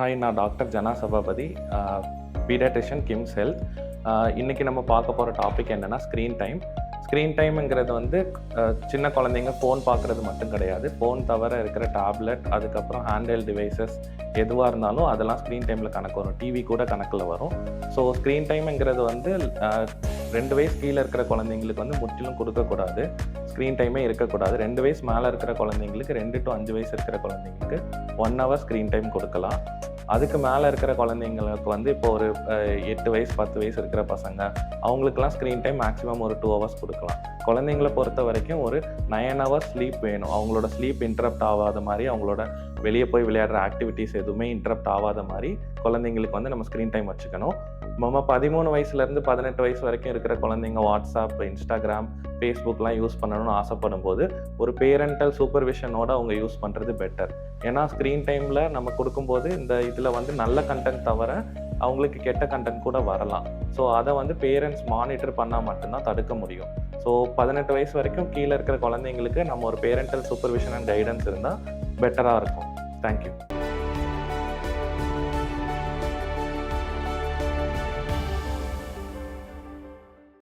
Hi, நான் doctor ஜனா Sabapathi, paediatrician, KIMS health. இன்றைக்கி நம்ம பார்க்க போகிற டாபிக் என்னென்னா ஸ்க்ரீன் டைம். ஸ்க்ரீன் டைம்ங்கிறது வந்து சின்ன குழந்தைங்க ஃபோன் பார்க்குறது மட்டும் கிடையாது. ஃபோன் தவிர இருக்கிற டேப்லெட், அதுக்கப்புறம் ஹேண்ட்ஹெல்ட் டிவைசஸ் எதுவாக இருந்தாலும் அதெல்லாம் ஸ்க்ரீன் டைமில் கணக்கு வரும். டிவி கூட கணக்கில் வரும். ஸோ ஸ்க்ரீன் டைம்ங்கிறது வந்து 2 வயசு கீழே இருக்கிற குழந்தைங்களுக்கு வந்து முற்றிலும் கொடுக்கக்கூடாது. ஸ்க்ரீன் டைமே இருக்கக்கூடாது. 2 வயசு மேலே இருக்கிற குழந்தைங்களுக்கு, 2 to 5 வயசு இருக்கிற குழந்தைங்களுக்கு 1 hour ஸ்க்ரீன் டைம் கொடுக்கலாம். அதுக்கு மேலே இருக்கிற குழந்தைங்களுக்கு வந்து இப்போ ஒரு 8 வயசு 10 வயசு இருக்கிற பசங்க, அவங்களுக்குலாம் ஸ்க்ரீன் டைம் மேக்ஸிமம் ஒரு 2 hours கொடுக்கலாம். குழந்தைங்களை பொறுத்த வரைக்கும் ஒரு 9 hours ஸ்லீப் வேணும். அவங்களோட ஸ்லீப் இன்டரப்ட் ஆகாத மாதிரி, அவங்களோட வெளியே போய் விளையாடுற ஆக்டிவிட்டீஸ் எதுவுமே இன்டரப்ட் ஆகாத மாதிரி குழந்தைங்களுக்கு வந்து நம்ம ஸ்க்ரீன் டைம் வச்சுக்கணும். நம்ம 13 வயசுலேருந்து 18 வயசு வரைக்கும் இருக்கிற குழந்தைங்க வாட்ஸ்அப், இன்ஸ்டாகிராம், ஃபேஸ்புக்லாம் யூஸ் பண்ணணும்னு ஆசைப்படும் போது ஒரு பேரண்டல் சூப்பர்விஷனோட அவங்க யூஸ் பண்ணுறது பெட்டர். ஏன்னா ஸ்க்ரீன் டைமில் நம்ம கொடுக்கும்போது இந்த இதில் வந்து நல்ல கண்டென்ட் தவிர அவங்களுக்கு கெட்ட கண்டென்ட் கூட வரலாம். ஸோ அதை வந்து பேரண்ட்ஸ் மானிட்டர் பண்ணால் மட்டும்தான் தடுக்க முடியும். ஸோ 18 வயசு வரைக்கும் கீழே இருக்கிற குழந்தைங்களுக்கு நம்ம ஒரு பேரண்டல் சூப்பர்விஷன் அண்ட் கைடன்ஸ் இருந்தால் பெட்டராக இருக்கும். தேங்க்யூ.